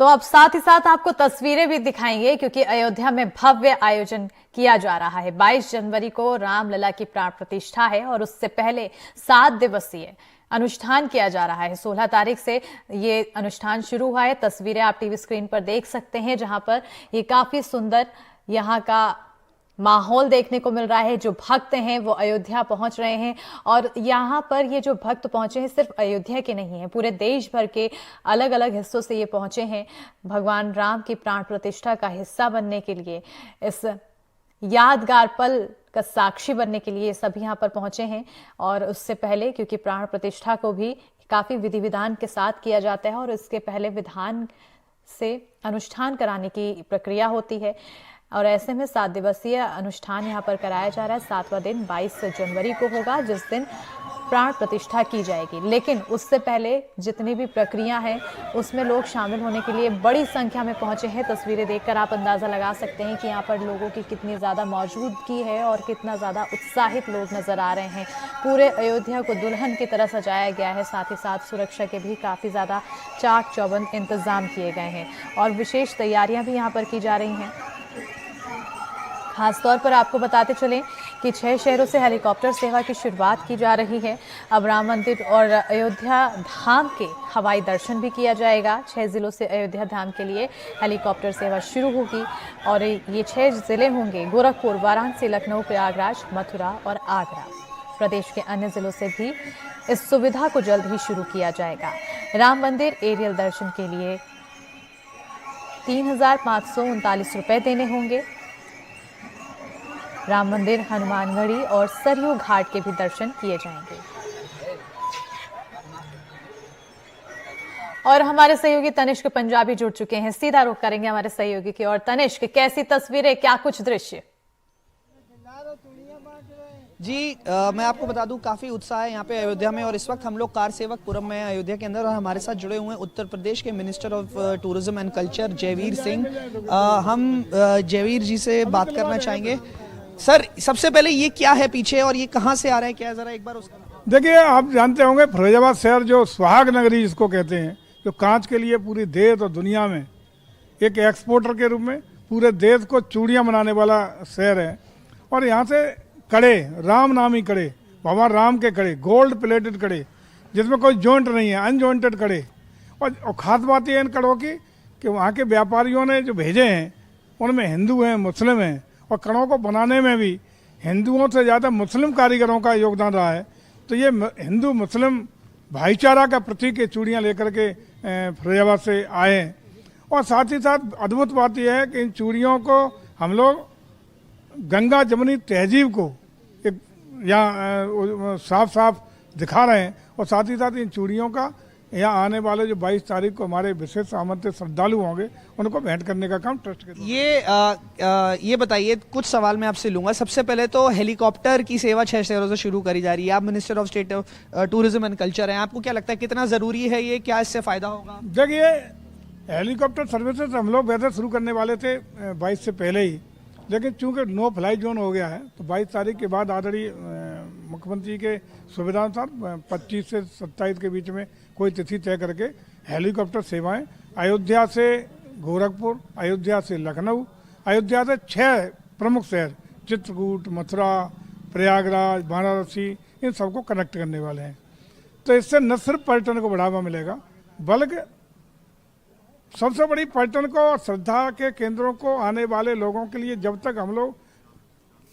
तो अब साथ ही साथ आपको तस्वीरें भी दिखाएंगे क्योंकि अयोध्या में भव्य आयोजन किया जा रहा है। 22 जनवरी को रामलला की प्राण प्रतिष्ठा है और उससे पहले 7 दिवसीय अनुष्ठान किया जा रहा है। 16 तारीख से ये अनुष्ठान शुरू हुआ है। तस्वीरें आप टीवी स्क्रीन पर देख सकते हैं, जहां पर ये काफी सुंदर यहाँ का माहौल देखने को मिल रहा है। जो भक्त हैं वो अयोध्या पहुंच रहे हैं और यहाँ पर ये जो भक्त पहुंचे हैं सिर्फ अयोध्या के नहीं हैं, पूरे देश भर के अलग अलग हिस्सों से ये पहुंचे हैं भगवान राम की प्राण प्रतिष्ठा का हिस्सा बनने के लिए, इस यादगार पल का साक्षी बनने के लिए सभी यहाँ पर पहुंचे हैं। और उससे पहले क्योंकि प्राण प्रतिष्ठा को भी काफी विधि विधान के साथ किया जाता है और इसके पहले विधान से अनुष्ठान कराने की प्रक्रिया होती है और ऐसे में 7 दिवसीय अनुष्ठान यहाँ पर कराया जा रहा है। 7वां दिन 22 जनवरी को होगा, जिस दिन प्राण प्रतिष्ठा की जाएगी। लेकिन उससे पहले जितनी भी प्रक्रिया है उसमें लोग शामिल होने के लिए बड़ी संख्या में पहुंचे हैं। तस्वीरें देखकर आप अंदाजा लगा सकते हैं कि यहाँ पर लोगों की कितनी ज़्यादा मौजूदगी है और कितना ज़्यादा उत्साहित लोग नज़र आ रहे हैं। पूरे अयोध्या को दुल्हन की तरह सजाया गया है, साथ ही साथ सुरक्षा के भी काफ़ी ज़्यादा चाक चौबंद इंतज़ाम किए गए हैं और विशेष तैयारियाँ भी यहाँ पर की जा रही हैं। खासतौर पर आपको बताते चलें कि 6 शहरों से हेलीकॉप्टर सेवा की शुरुआत की जा रही है। अब राम मंदिर और अयोध्या धाम के हवाई दर्शन भी किया जाएगा। 6 जिलों से अयोध्या धाम के लिए हेलीकॉप्टर सेवा शुरू होगी और ये 6 जिले होंगे गोरखपुर, वाराणसी, लखनऊ, प्रयागराज, मथुरा और आगरा। प्रदेश के अन्य जिलों से भी इस सुविधा को जल्द ही शुरू किया जाएगा। राम मंदिर एरियल दर्शन के लिए 3,539 रुपये देने होंगे। राम मंदिर, हनुमानगढ़ी और सरयू घाट के भी दर्शन किए जाएंगे। और हमारे सहयोगी तनिष्क पंजाबी जुड़ चुके हैं, सीधा रुख करेंगे हमारे सहयोगी की। और तनिष्क, कैसी तस्वीरें, क्या कुछ दृश्य? जी मैं आपको बता दूं काफ़ी उत्साह है यहाँ पे अयोध्या में और इस वक्त हम लोग कार सेवक पुरम में अयोध्या के अंदर और हमारे साथ जुड़े हुए हैं उत्तर प्रदेश के minister of tourism and culture Jaiveer Singh. हम जयवीर जी से बात करना चाहेंगे। सर, सबसे पहले ये क्या है पीछे और ये कहाँ से आ रहा है, क्या है, जरा एक बार उसका देखिए। आप जानते होंगे फिरोजाबाद शहर जो सुहाग नगरी जिसको कहते हैं, जो कांच के लिए पूरी देश और दुनिया में एक एक्सपोर्टर के रूप में पूरे देश को चूड़ियाँ बनाने वाला शहर है। और यहाँ से कड़े, राम नामी कड़े, भगवान राम के कड़े, गोल्ड प्लेटेड कड़े जिसमें कोई जॉइंट नहीं है, अनजॉइंटेड कड़े। और ख़ास बात यह है इन कड़ों की कि वहाँ के व्यापारियों ने जो भेजे हैं उनमें हिंदू हैं, मुस्लिम हैं और कड़ों को बनाने में भी हिंदुओं से ज़्यादा मुस्लिम कारीगरों का योगदान रहा है। तो ये हिंदू मुस्लिम भाईचारा का प्रतीक ये चूड़ियाँ लेकर के फिरोजाबाद से आए हैं। और साथ ही साथ अद्भुत बात यह है कि इन चूड़ियों को हम लोग गंगा जमुनी तहजीब को एक यहाँ साफ साफ दिखा रहे हैं। और साथ ही साथ इन चूड़ियों का यहाँ आने वाले जो 22 तारीख को हमारे विशेष आमंत्रित श्रद्धालु होंगे उनको भेंट करने का काम ट्रस्ट करेगा। ये बताइए, कुछ सवाल मैं आपसे लूंगा। सबसे पहले तो हेलीकॉप्टर की सेवा 6 शहरों से शुरू करी जा रही है। आप minister of state of tourism and culture हैं, आपको क्या लगता है कितना ज़रूरी है ये, क्या इससे फ़ायदा होगा? देखिए, हेलीकॉप्टर सर्विसेज हम लोग वैसे शुरू करने वाले थे 22 से पहले ही, लेकिन चूंकि नो फ्लाई जोन हो गया है तो 22 तारीख के बाद ऑलरेडी मुख्यमंत्री के सुविधानुसार 25 से 27 के बीच में कोई तिथि तय करके हेलीकॉप्टर सेवाएं अयोध्या से गोरखपुर, अयोध्या से लखनऊ, अयोध्या से 6 प्रमुख शहर चित्रकूट, मथुरा, प्रयागराज, वाराणसी, इन सबको कनेक्ट करने वाले हैं। तो इससे न सिर्फ पर्यटन को बढ़ावा मिलेगा बल्कि सबसे बड़ी पर्यटन को और श्रद्धा के केंद्रों को आने वाले लोगों के लिए जब तक हम लोग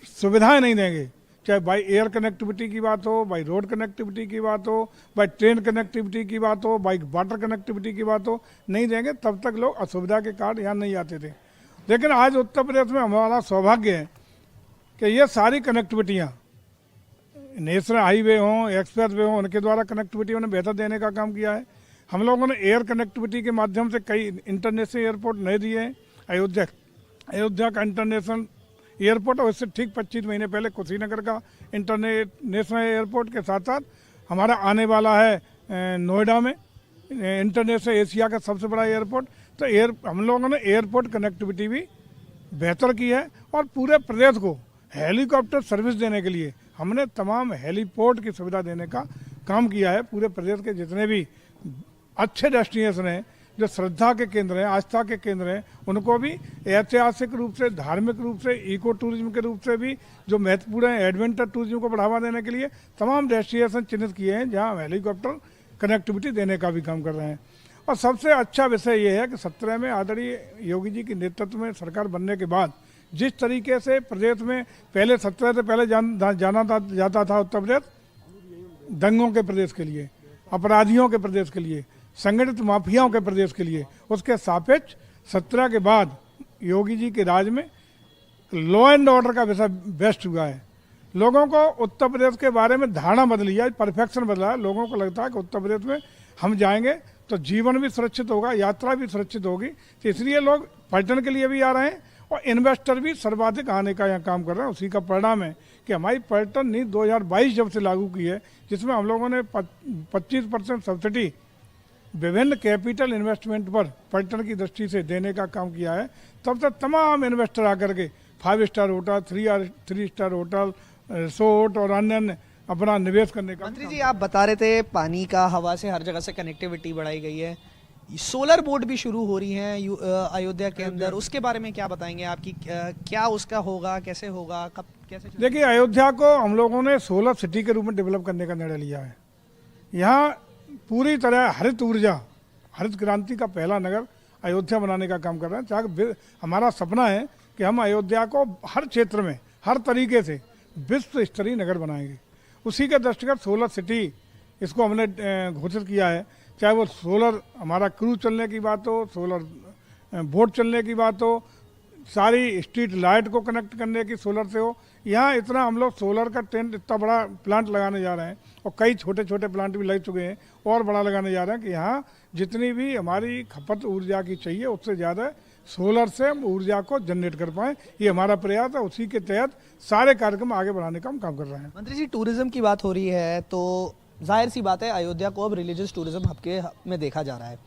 सुविधाएं नहीं देंगे, चाहे बाई एयर कनेक्टिविटी की बात हो, बाई रोड कनेक्टिविटी की बात हो, बाई ट्रेन कनेक्टिविटी की बात हो, बाई वाटर कनेक्टिविटी की बात हो, नहीं देंगे तब तक लोग असुविधा के कारण यहाँ नहीं आते थे। लेकिन आज उत्तर प्रदेश में हमारा सौभाग्य है कि ये सारी कनेक्टिविटियाँ नेशनल हाईवे हों, एक्सप्रेस वे हों, उनके द्वारा कनेक्टिविटी उन्हें बेहतर देने का काम किया है। हम लोगों ने एयर कनेक्टिविटी के माध्यम से कई इंटरनेशनल एयरपोर्ट नए दिए हैं। अयोध्या का इंटरनेशनल एयरपोर्ट और इससे ठीक 25 महीने पहले कुशीनगर का इंटरनेशनल एयरपोर्ट के साथ साथ हमारा आने वाला है नोएडा में इंटरनेशनल एशिया का सबसे बड़ा एयरपोर्ट। तो हम लोगों ने एयरपोर्ट कनेक्टिविटी भी बेहतर की है और पूरे प्रदेश को हेलीकॉप्टर सर्विस देने के लिए हमने तमाम हेलीपोर्ट की सुविधा देने का काम किया है। पूरे प्रदेश के जितने भी अच्छे डेस्टिनेशन हैं जो श्रद्धा के केंद्र हैं, आस्था के केंद्र हैं, उनको भी ऐतिहासिक रूप से, धार्मिक रूप से, इको टूरिज्म के रूप से भी जो महत्वपूर्ण है, एडवेंचर टूरिज्म को बढ़ावा देने के लिए तमाम डेस्टिनेशन चिन्हित किए हैं जहाँ हम हेलीकॉप्टर कनेक्टिविटी देने का भी काम कर रहे हैं। और सबसे अच्छा विषय ये है कि 17 में आदरणीय योगी जी के नेतृत्व में सरकार बनने के बाद जिस तरीके से प्रदेश में पहले 17 से पहले जाना जाता था उत्तर प्रदेश दंगों के प्रदेश के लिए, अपराधियों के प्रदेश के लिए, संगठित माफियाओं के प्रदेश के लिए, उसके सापेक्ष 17 के बाद योगी जी के राज में लॉ एंड ऑर्डर का विषय बेस्ट हुआ है। लोगों को उत्तर प्रदेश के बारे में धारणा बदली है, परफेक्शन बदला है। लोगों को लगता है कि उत्तर प्रदेश में हम जाएंगे तो जीवन भी सुरक्षित होगा, यात्रा भी सुरक्षित होगी। तो इसलिए लोग पर्यटन के लिए भी आ रहे हैं और इन्वेस्टर भी सर्वाधिक आने का यहाँ काम कर रहे हैं। उसी का परिणाम है कि हमारी पर्यटन नीति 2022 जब से लागू की है, जिसमें हम लोगों ने 25% सब्सिडी विभिन्न कैपिटल इन्वेस्टमेंट पर पर्यटन की दृष्टि से देने का काम किया है, तब तक तमाम इन्वेस्टर आकर के 5 star hotel, 3 star hotel, resort और अन्य अपना निवेश करने का। मंत्री जी, आप बता रहे थे पानी का, हवा से, हर जगह से कनेक्टिविटी बढ़ाई गई है, सोलर बोट भी शुरू हो रही हैं अयोध्या के अंदर, उसके बारे में क्या बताएंगे? आपकी क्या उसका होगा, कैसे होगा, कब कैसे? देखिए, अयोध्या को हम लोगों ने सोलर सिटी के रूप में डेवलप करने का निर्णय लिया है। यहाँ पूरी तरह हरित ऊर्जा, हरित क्रांति का पहला नगर अयोध्या बनाने का काम कर रहे हैं। चाहे हमारा सपना है कि हम अयोध्या को हर क्षेत्र में, हर तरीके से विश्व स्तरीय नगर बनाएंगे। उसी के दृष्टिगत सोलर सिटी इसको हमने घोषित किया है। चाहे वो सोलर हमारा क्रूज चलने की बात हो, सोलर बोट चलने की बात हो, सारी स्ट्रीट लाइट को कनेक्ट करने की सोलर से हो। यहाँ इतना हम लोग सोलर का टेंट, इतना बड़ा प्लांट लगाने जा रहे हैं और कई छोटे छोटे प्लांट भी लग चुके हैं और बड़ा लगाने जा रहे हैं कि यहाँ जितनी भी हमारी खपत ऊर्जा की चाहिए उससे ज़्यादा सोलर से हम ऊर्जा को जनरेट कर पाएँ। ये हमारा प्रयास है। उसी के तहत सारे कार्यक्रम आगे बढ़ाने का हम काम कर रहे हैं। मंत्री जी, टूरिज्म की बात हो रही है तो जाहिर सी बात है अयोध्या को अब रिलीजियस टूरिज्म हब के में देखा जा रहा है।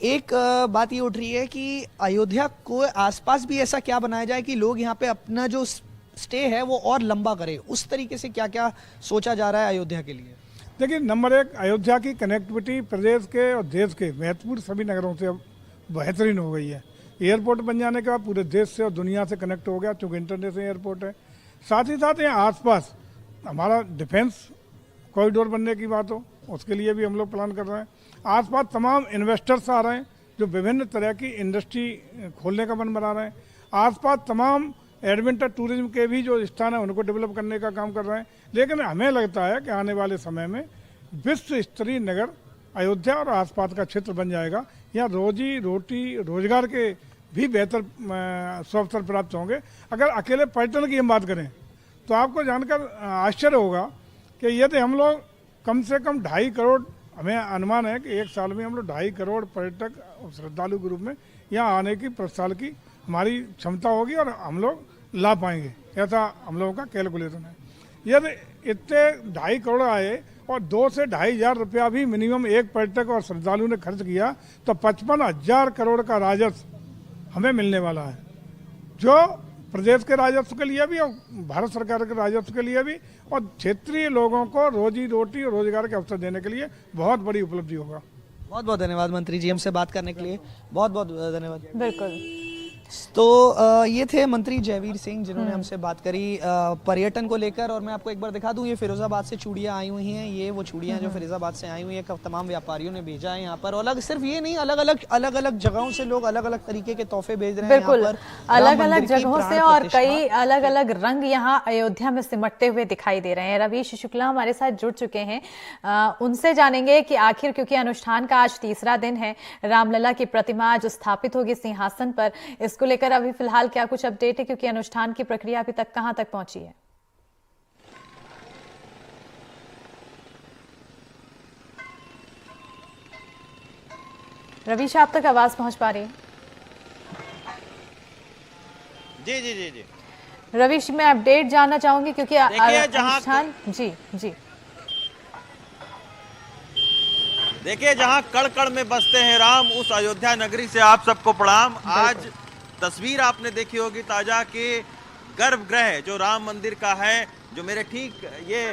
एक बात ये उठ रही है कि अयोध्या को आसपास भी ऐसा क्या बनाया जाए कि लोग यहाँ पे अपना जो स्टे है वो और लंबा करें, उस तरीके से क्या क्या सोचा जा रहा है अयोध्या के लिए? देखिए, नंबर 1, अयोध्या की कनेक्टिविटी प्रदेश के और देश के महत्वपूर्ण सभी नगरों से अब बेहतरीन हो गई है। एयरपोर्ट बन जाने के बाद पूरे देश से और दुनिया से कनेक्ट हो गया, चूँकि इंटरनेशनल एयरपोर्ट है। साथ ही साथ यहाँ आसपास हमारा डिफेंस कॉरिडोर बनने की बात हो, उसके लिए भी हम लोग प्लान कर रहे हैं। आसपास तमाम इन्वेस्टर्स आ रहे हैं जो विभिन्न तरह की इंडस्ट्री खोलने का मन बना रहे हैं। आसपास तमाम एडवेंचर टूरिज्म के भी जो स्थान है उनको डेवलप करने का काम कर रहे हैं। लेकिन हमें लगता है कि आने वाले समय में विश्व स्तरीय नगर अयोध्या और आसपास का क्षेत्र बन जाएगा। यहाँ रोजी रोटी, रोजगार के भी बेहतर अवसर प्राप्त होंगे। अगर अकेले पर्यटन की हम बात करें तो आपको जानकर आश्चर्य होगा कि यदि हम लोग कम से कम 2.5 करोड़, हमें अनुमान है कि एक साल में हम लोग 2.5 करोड़ पर्यटक और श्रद्धालु के रूप में यहाँ आने की प्रति साल की हमारी क्षमता होगी और हम लोग ला पाएंगे, ऐसा हम लोगों का कैलकुलेशन है। यदि इतने 2.5 करोड़ आए और 2 से 2.5 हज़ार रुपया भी मिनिमम एक पर्यटक और श्रद्धालु ने खर्च किया तो 55,000 करोड़ का राजस्व हमें मिलने वाला है, जो प्रदेश के राजस्व के लिए भी और भारत सरकार के राजस्व के लिए भी और क्षेत्रीय लोगों को रोजी रोटी और रोजगार के अवसर देने के लिए बहुत बड़ी उपलब्धि होगा। बहुत बहुत धन्यवाद मंत्री जी, हमसे बात करने के लिए बहुत बहुत धन्यवाद। बिल्कुल। तो ये थे मंत्री जयवीर सिंह जिन्होंने हमसे बात करी पर्यटन को लेकर। और मैं आपको एक बार दिखा दूं, ये फिरोजाबाद से चूड़ियाँ आई हुई हैं। ये वो चूड़ियाँ जो फिरोजाबाद से आई हुई हैं, तमाम व्यापारियों ने भेजा है यहाँ पर। और सिर्फ ये नहीं, अलग अलग जगहों से लोग अलग अलग तरीके के तोहफे भेज रहे हैं। बिल्कुल, अलग अलग जगहों से और कई अलग अलग रंग यहाँ अयोध्या में सिमटते हुए दिखाई दे रहे हैं। रवीश शुक्ला हमारे साथ जुड़ चुके हैं, उनसे जानेंगे कि आखिर, क्योंकि अनुष्ठान का आज तीसरा दिन है, रामलला की प्रतिमा आज स्थापित होगी सिंहासन पर, इसको लेकर अभी फिलहाल क्या कुछ अपडेट है, क्योंकि अनुष्ठान की प्रक्रिया अभी तक कहां तक पहुंची है? रवीश, आप तक आवाज पहुंच पा रही है? जी जी जी जी रवीश, मैं अपडेट जानना चाहूंगी क्योंकि अनुष्ठान जी देखिए, जहां कड़ कड़ में बसते हैं राम, उस अयोध्या नगरी से आप सबको प्रणाम। आज तस्वीर आपने देखी होगी ताजा कि गर्भगृह जो राम मंदिर का है, जो मेरे ठीक ये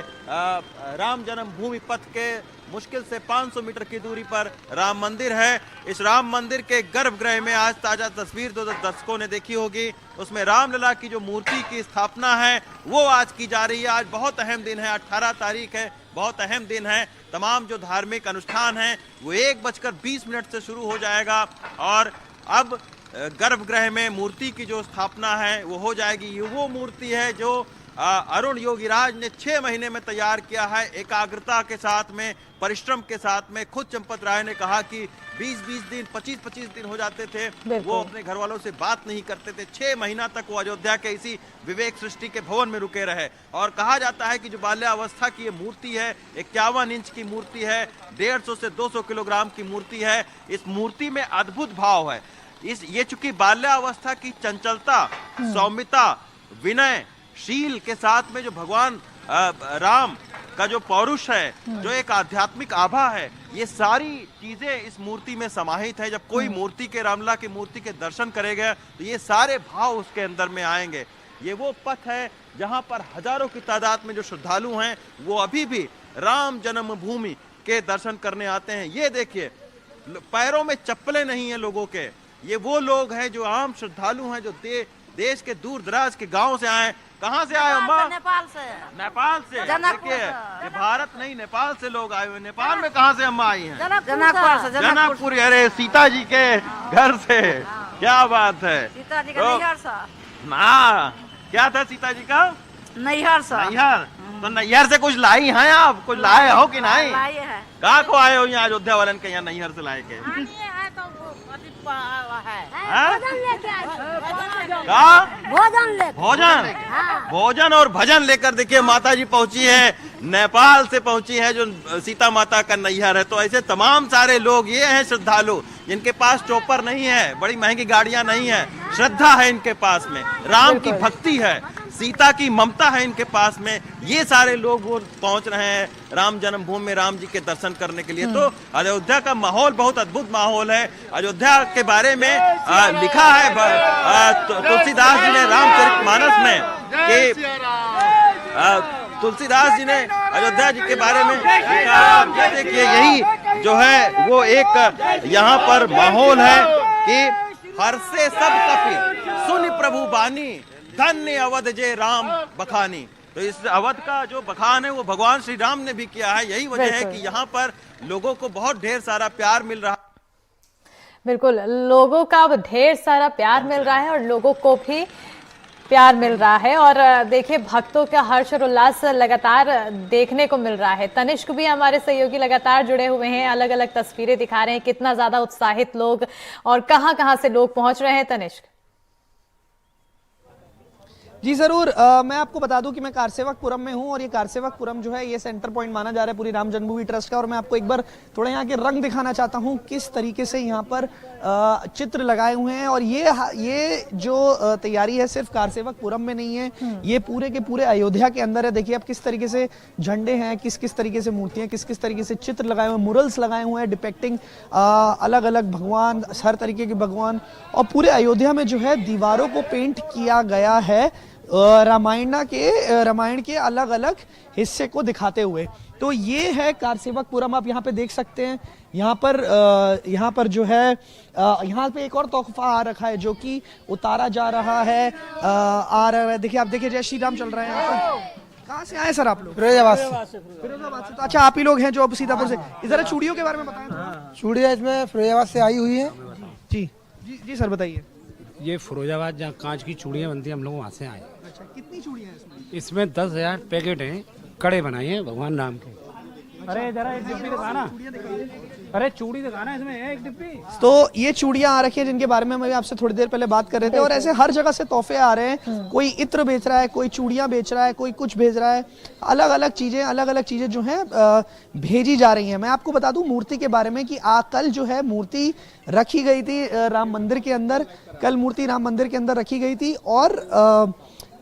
राम जन्मभूमि पथ के मुश्किल से 500 मीटर की दूरी पर राम मंदिर है। इस राम मंदिर के गर्भगृह में आज ताजा तस्वीर जो दर्शकों ने देखी होगी, उसमें रामलला की जो मूर्ति की स्थापना है वो आज की जा रही है। आज बहुत अहम दिन है, 18 तारीख है, बहुत अहम दिन है। तमाम जो धार्मिक अनुष्ठान है वो 1:20 से शुरू हो जाएगा और अब गर्भगृह में मूर्ति की जो स्थापना है वो हो जाएगी। ये वो मूर्ति है जो अरुण योगीराज ने 6 महीने में तैयार किया है, एकाग्रता के साथ में, परिश्रम के साथ में। खुद चंपत राय ने कहा कि 20-20 दिन, 25-25 दिन हो जाते थे, वो अपने घर वालों से बात नहीं करते थे। 6 महीना तक वो अयोध्या के इसी विवेक सृष्टि के भवन में रुके रहे। और कहा जाता है कि जो बाल्यावस्था की ये मूर्ति है, 51 इंच की मूर्ति है, 150 से 200 किलोग्राम की मूर्ति है। इस मूर्ति में अद्भुत भाव है। ये चूंकि बाल्यावस्था की चंचलता, सौम्यता, विनय, शील के साथ में जो भगवान राम का जो पौरुष है, जो एक आध्यात्मिक आभा है, ये सारी चीजें इस मूर्ति में समाहित है। जब कोई मूर्ति के, रामलला की मूर्ति के दर्शन करेगा तो ये सारे भाव उसके अंदर में आएंगे। ये वो पथ है जहां पर हजारों की तादाद में जो श्रद्धालु हैं वो अभी भी राम जन्मभूमि के दर्शन करने आते हैं। ये देखिए, पैरों में चप्पलें नहीं है लोगों के। ये वो लोग हैं जो आम श्रद्धालु हैं, जो देश के दूर दराज के गांव से आए। कहाँ से आए अम्मा? नेपाल से। नेपाल से। जनकपुर देखिए, ये भारत नहीं, नेपाल से लोग आए हुए। नेपाल में कहाँ से अम्मा आई हैं? जनकपुर से। अरे सीता जी के घर से। क्या बात है। सीता जी का नैहर सा। ना, क्या था सीता जी का? नैहर सा। नैहर। तो नैहर से कुछ लाई हैं आप? कुछ लाए हो कि नहीं? लाए है। कहाँ को आए हो यहाँ अयोध्या वालन के यहाँ नैहर से लाए के? भोजन भोजन और भजन लेकर देखिए माता जी पहुंची है, नेपाल से पहुंची है, जो सीता माता का नैहर है। तो ऐसे तमाम सारे लोग ये हैं श्रद्धालु जिनके पास चौपर नहीं है, बड़ी महंगी गाड़ियां नहीं है, श्रद्धा है इनके पास में, राम की भक्ति है, सीता की ममता है इनके पास में। ये सारे लोग वो पहुंच रहे हैं राम जन्मभूमि में राम जी के दर्शन करने के लिए। तो अयोध्या का माहौल बहुत अद्भुत माहौल है। अयोध्या के बारे में लिखा है तुलसीदास जी ने रामचरितमानस में कि तुलसीदास जी ने अयोध्या जी के बारे में लिखा। ये देखिए, यही जो है वो एक यहाँ पर माहौल है कि हर्षे सब कपि सुनि प्रभु बानी, धन्य अवध जय राम बखानी। तो इस अवध का जो बखान है वो भगवान श्री राम ने भी किया है। यही वजह है कि यहाँ पर लोगों को बहुत ढेर सारा प्यार मिल रहा है। बिल्कुल, लोगों का अब ढेर सारा प्यार मिल रहा है और लोगों को भी प्यार मिल रहा है। और देखिए, भक्तों का हर्ष और उल्लास लगातार देखने को मिल रहा है। तनिष्क भी हमारे सहयोगी लगातार जुड़े हुए हैं, अलग अलग तस्वीरें दिखा रहे हैं, कितना ज्यादा उत्साहित लोग और कहां से लोग पहुंच रहे हैं। तनिष्क जी जरूर, मैं आपको बता दूं कि मैं कारसेवकपुरम में हूं और ये कारसेवकपुरम जो है ये सेंटर पॉइंट माना जा रहा है पूरी राम जन्मभूमि ट्रस्ट का। और मैं आपको एक बार थोड़ा यहाँ के रंग दिखाना चाहता हूं, किस तरीके से यहाँ पर चित्र लगाए हुए हैं। और ये जो तैयारी है सिर्फ कारसेवकपुरम में नहीं है, ये पूरे के पूरे अयोध्या के अंदर है। देखिए आप किस तरीके से झंडे हैं, किस तरीके से मूर्तियां, किस तरीके से चित्र लगाए हुए हैं, मुरल्स लगाए हुए हैं डिपेक्टिंग अलग अलग भगवान, हर तरीके के भगवान। और पूरे अयोध्या में जो है दीवारों को पेंट किया गया है रामायण के अलग अलग हिस्से को दिखाते हुए। तो ये है कारसेवकपुरम, आप यहाँ पे देख सकते हैं। यहाँ पर जो है यहाँ पे एक और तोहफा आ रखा है जो कि उतारा जा रहा है। देखिए, आप देखिए जय श्री राम चल रहे हैं यहाँ पर। कहाँ से आए सर आप लोग? फिरोजाबाद से। तो अच्छा, आप ही लोग हैं जो अब सीतापुर से। इधर चूड़ियों के बारे में बताएं। चूड़ियाँ इसमें फिरोजाबाद से आई हुई है। जी सर बताइए। ये फिरोजाबाद जहाँ कांच की चूड़ियाँ बनती हैं, हम लोग वहाँ से आए। अच्छा, कितनी चूड़ियाँ हैं इसमें 10,000 पैकेट हैं, कड़े बनाए हैं भगवान राम के। अरे जरा एक डिब्बी दिखाना, अरे चूड़ी दिखाना, इसमें एक डिब्बी। तो ये चूड़ियां आ रखी हैं जिनके बारे में मैं आपसे थोड़ी देर पहले बात कर रहे थे। और ऐसे हर जगह से तोहफे आ रहे हैं, कोई इत्र बेच रहा है, कोई चूड़ियां बेच रहा है, कोई कुछ भेज रहा है। अलग अलग चीजें जो हैं भेजी जा रही हैं। मैं आपको बता दूं मूर्ति के बारे में कि कल जो है मूर्ति रखी गई थी राम मंदिर के अंदर। कल मूर्ति राम मंदिर के अंदर रखी गई थी और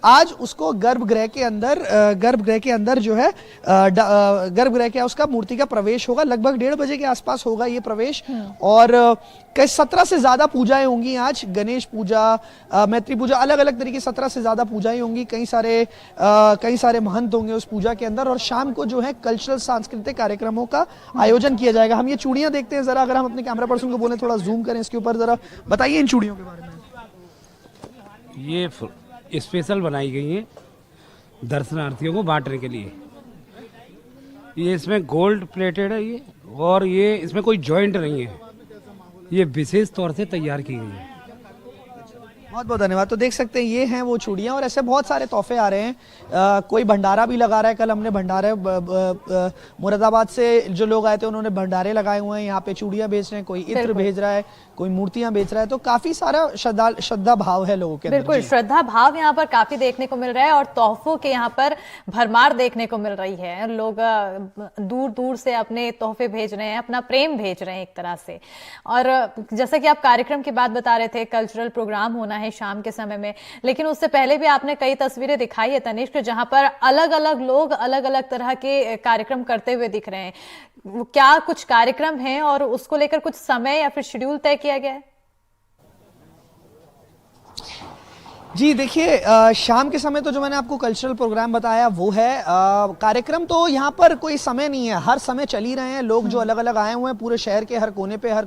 आज उसको गर्भगृह के अंदर जो है गर्भगृह के उसका मूर्ति का प्रवेश होगा। लगभग 1:30 बजे के आसपास होगा ये प्रवेश। और कई 17 से ज्यादा पूजाएं होंगी आज, गणेश पूजा, मैत्री पूजा, अलग अलग तरीके 17 से ज्यादा पूजाएं होंगी। कई सारे महंत होंगे उस पूजा के अंदर। और शाम को जो है कल्चरल सांस्कृतिक कार्यक्रमों का आयोजन किया जाएगा। हम ये चूड़ियां देखते हैं जरा, अगर हम अपने कैमरा पर्सन को बोले थोड़ा जूम करें इसके ऊपर, जरा बताइए इन चूड़ियों के बारे में। ये स्पेशल बनाई गई है दर्शनार्थियों को बांटने के लिए। ये इसमें गोल्ड प्लेटेड है ये, और ये इसमें कोई जॉइंट नहीं है, ये विशेष तौर से तैयार की गई है। बहुत बहुत धन्यवाद। तो देख सकते हैं ये हैं वो चूड़ियां, और ऐसे बहुत सारे तोहफे आ रहे हैं। कोई भंडारा भी लगा रहा है। कल हमने भंडारे मुरादाबाद से जो लोग आए थे उन्होंने भंडारे लगाए हुए हैं। यहाँ पे चूड़ियां बेच रहे हैं, कोई इत्र भेज रहा है, कोई मूर्तियां बेच रहा है। तो काफी सारा श्रद्धा भाव है लोगों के अंदर। बिल्कुल, श्रद्धा भाव यहाँ पर काफी देखने को मिल रहा है और तोहफों के यहाँ पर भरमार देखने को मिल रही है। लोग दूर दूर से अपने तोहफे भेज रहे हैं, अपना प्रेम भेज रहे हैं एक तरह से। और जैसा कि आप कार्यक्रम की बात बता रहे थे, कल्चरल प्रोग्राम होना है शाम के समय में, लेकिन उससे पहले भी आपने कई तस्वीरें दिखाई है तनिष्क, जहां पर अलग अलग लोग अलग अलग तरह के कार्यक्रम करते हुए दिख रहे हैं। क्या कुछ कार्यक्रम हैं और उसको लेकर कुछ समय या फिर शेड्यूल तय किया गया है? जी देखिए, शाम के समय तो जो मैंने आपको कल्चरल प्रोग्राम बताया वो है। कार्यक्रम तो यहाँ पर कोई समय नहीं है, हर समय चल ही रहे हैं। लोग जो अलग अलग आए हुए हैं पूरे शहर के हर कोने पे, हर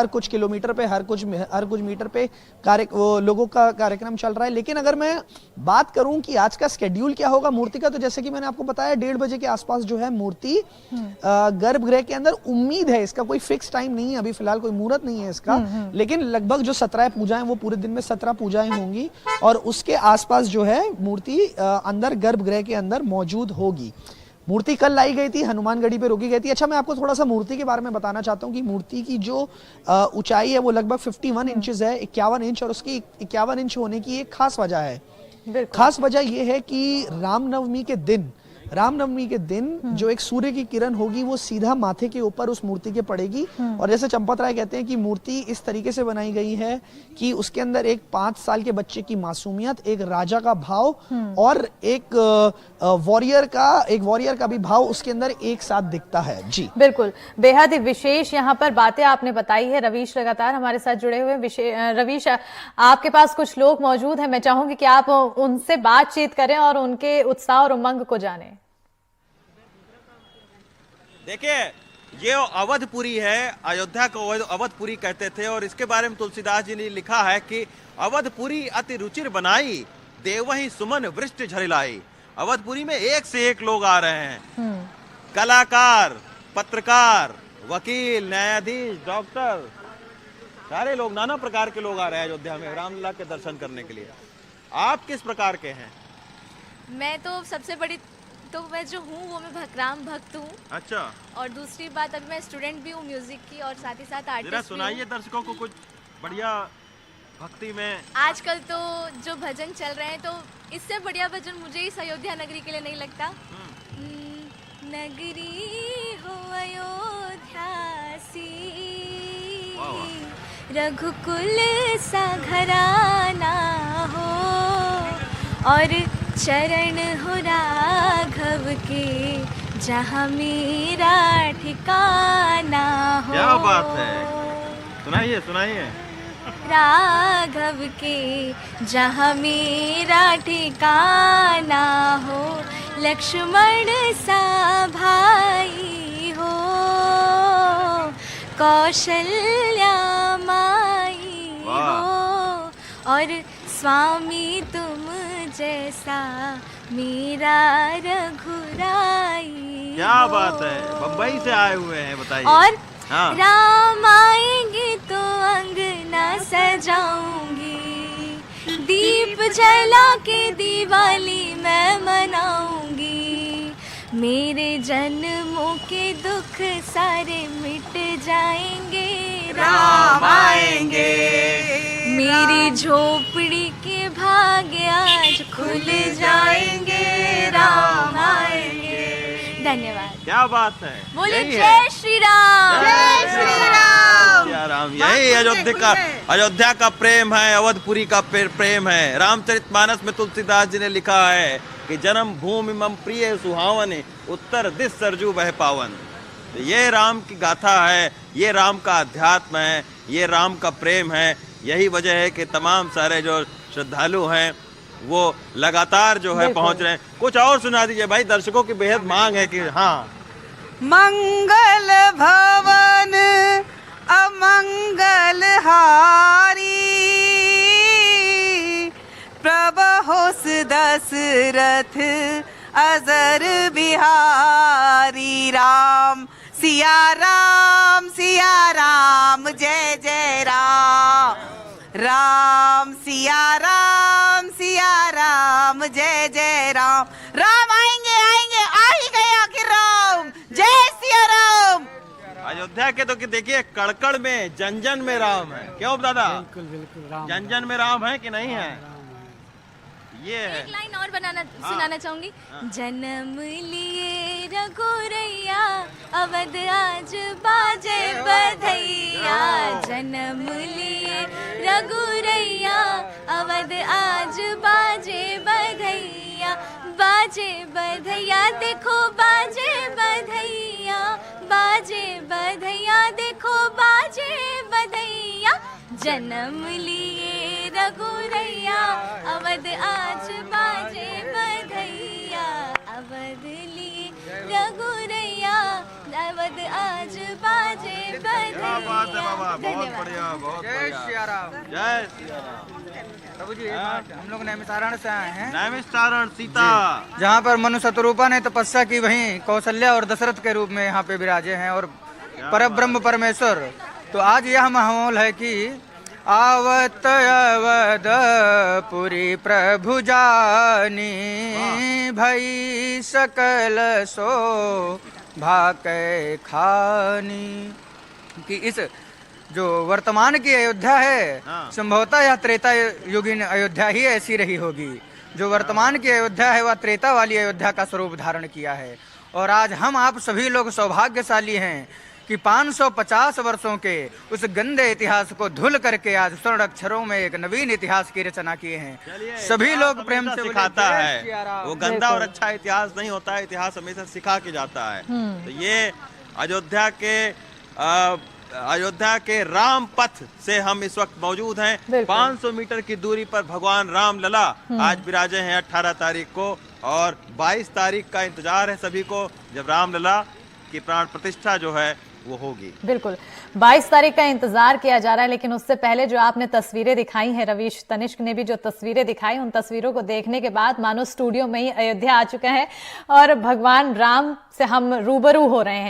कुछ किलोमीटर पे, हर कुछ मीटर पे लोगों का कार्यक्रम चल रहा है। लेकिन अगर मैं बात करूं कि आज का स्केड्यूल क्या होगा मूर्ति का, तो जैसे कि मैंने आपको बताया 1:30 बजे के आसपास जो है मूर्ति गर्भगृह के अंदर। उम्मीद है, इसका कोई फिक्स टाइम नहीं है, अभी फिलहाल कोई मुहूर्त नहीं है इसका, लेकिन लगभग जो 17 पूजाएं, वो पूरे दिन में 17 पूजाएं होंगी और उसके आसपास जो है मूर्ति अंदर गर्भगृह के अंदर मौजूद होगी। मूर्ति कल लाई गई थी, हनुमानगढ़ी पे रोकी गई थी। अच्छा, मैं आपको थोड़ा सा मूर्ति के बारे में बताना चाहता हूँ कि मूर्ति की जो ऊंचाई है वो लगभग 51 इंचेस है, 51 इंच। और उसकी 51 इंच होने की एक खास वजह है। खास वजह यह है कि रामनवमी के दिन जो एक सूर्य की किरण होगी वो सीधा माथे के ऊपर उस मूर्ति के पड़ेगी। और जैसे चंपत राय कहते हैं कि मूर्ति इस तरीके से बनाई गई है कि उसके अंदर एक 5 साल के बच्चे की मासूमियत, एक राजा का भाव और एक वॉरियर का भी भाव उसके अंदर एक साथ दिखता है। जी बिल्कुल, बेहद ही विशेष यहाँ पर बातें आपने बताई है। रवीश लगातार हमारे साथ जुड़े हुए हैं। रवीश, आपके पास कुछ लोग मौजूद हैं, मैं चाहूंगी कि आप उनसे बातचीत करें और उनके उत्साह और उमंग को जानें। देखिए, ये अवधपुरी है, अयोध्या को अवधपुरी कहते थे। और इसके बारे में तुलसीदास जी ने लिखा है कि अवधपुरी अति रुचिर बनाई, देवहि सुमन वृष्टि झरिलाई। अवधपुरी में एक से एक लोग आ रहे हैं, कलाकार, पत्रकार, वकील, न्यायाधीश, डॉक्टर, सारे लोग, नाना प्रकार के लोग आ रहे हैं अयोध्या में रामलला के दर्शन करने के लिए। आप किस प्रकार के हैं? मैं तो सबसे बड़ी तो मैं जो हूँ वो मैं राम भक्त हूँ। अच्छा। और दूसरी बात, अभी मैं स्टूडेंट भी हूँ म्यूजिक की और साथ ही साथ आर्टिस्ट भी हूँ। सुनाइए दर्शकों को कुछ बढ़िया भक्ति में। आजकल तो जो भजन चल रहे हैं, तो इससे बढ़िया भजन मुझे इस अयोध्या नगरी के लिए नहीं लगता। नगरी हो अयोध्या सी, रघुकुल सा घराना हो, और चरण हो राघव के जहाँ मेरा ठिकाना हो। क्या बात है, सुनाइए सुनाइए। राघव के जहाँ मेरा ठिकाना हो, लक्ष्मण सा भाई हो, कौशल्या माई हो, और स्वामी तुम जैसा मेरा रघुराई। क्या बात है, बम्बई से आए हुए हैं, बताइए। और हाँ। राम आएंगे तो अंगना सजाऊंगी, दीप जला के दिवाली मैं मनाऊंगी, मेरे जन्मों के दुख सारे मिट जाएंगे, राम आएंगे, मेरी झोपड़ी के भाग्य आज खुल जाएंगे, राम आएंगे। धन्यवाद। क्या बात है, बोले जय श्री राम, जय श्री राम। यही अयोध्या का अयोध्या का प्रेम है, अवधपुरी का प्रेम है। रामचरितमानस में तुलसीदास जी ने लिखा है कि जन्म भूमि मम प्रिय सुहावन, उत्तर दिश सरजू बह पावन। तो ये राम की गाथा है, ये राम का अध्यात्म है, ये राम का प्रेम है। यही वजह है कि तमाम सारे जो श्रद्धालु हैं वो लगातार जो है पहुंच रहे हैं। कुछ और सुना दीजिए भाई, दर्शकों की बेहद मांग है कि हाँ। मंगल भवन अमंगल हारी, प्रभहोस दशरथ अजर बिहारी। राम सिया राम जय जय राम। राम सिया राम जय जय राम। राम आएंगे आएंगे, आ ही गए आखिर राम। जय सिया राम। अयोध्या के तो कि देखिए कड़कड़ में जन जन में राम है। क्यों दादा? बिल्कुल बिल्कुल राम जन जन में राम है कि नहीं है? ये है। एक लाइन और सुनाना चाहूंगी। जन्म लिए रघुरैया, अवध आज बाजे बधैया। जन्म लिए रघुरैया, अवध आज बाजे बधैया। बाजे बधैया देखो बाजे बधैया, बाजे बधैया देखो बाजे बधैया। जन्म लिए रघुरैया, अवध आज बाजे बधैया। अवध लिए रघुरैया, अवध आज बाजे बधैया। क्या बात है बाबा, बहुत धन्यवाद। बढ़िया, बहुत जय बढ़िया। सिया राम। जय श्री राम। प्रभु जी हम लोग नैमिषारण्य से आए हैं, नैमिषारण्य सीता। जहाँ पर मनु शतरूपा ने तपस्या की, वहीं कौशल्या और दशरथ के रूप में यहाँ पे विराजे हैं और परब्रह्म परमेश्वर। तो आज यह माहौल है कि आवत अवधपुरी प्रभु जानी, भई सकल सो भाकै खानी। कि इस जो वर्तमान की अयोध्या है, संभवतः यह त्रेता युगीन अयोध्या ही ऐसी रही होगी। जो वर्तमान की अयोध्या है वह त्रेता वाली अयोध्या का स्वरूप धारण किया है। और आज हम आप सभी लोग सौभाग्यशाली हैं कि 550 वर्षों के उस गंदे इतिहास को धुल करके आज स्वर्ण अक्षरों में एक नवीन इतिहास की रचना किए हैं। सभी लोग प्रेम से सिखाता है, वो गंदा और अच्छा इतिहास नहीं होता है, इतिहास हमेशा सिखा के जाता है। तो ये अयोध्या के राम पथ से हम इस वक्त मौजूद हैं। 500 मीटर की दूरी पर भगवान राम लला आज विराजे हैं 18 तारीख को, और 22 तारीख का इंतजार है सभी को, जब राम लला की प्राण प्रतिष्ठा जो है वो होगी। बिल्कुल 22 तारीख का इंतजार किया जा रहा है, लेकिन उससे पहले जो आपने तस्वीरें दिखाई हैं, रवीश तनिष्क ने भी जो तस्वीरें दिखाई, उन तस्वीरों को देखने के बाद मानो स्टूडियो में ही अयोध्या आ चुका है और भगवान राम से हम रूबरू हो रहे हैं।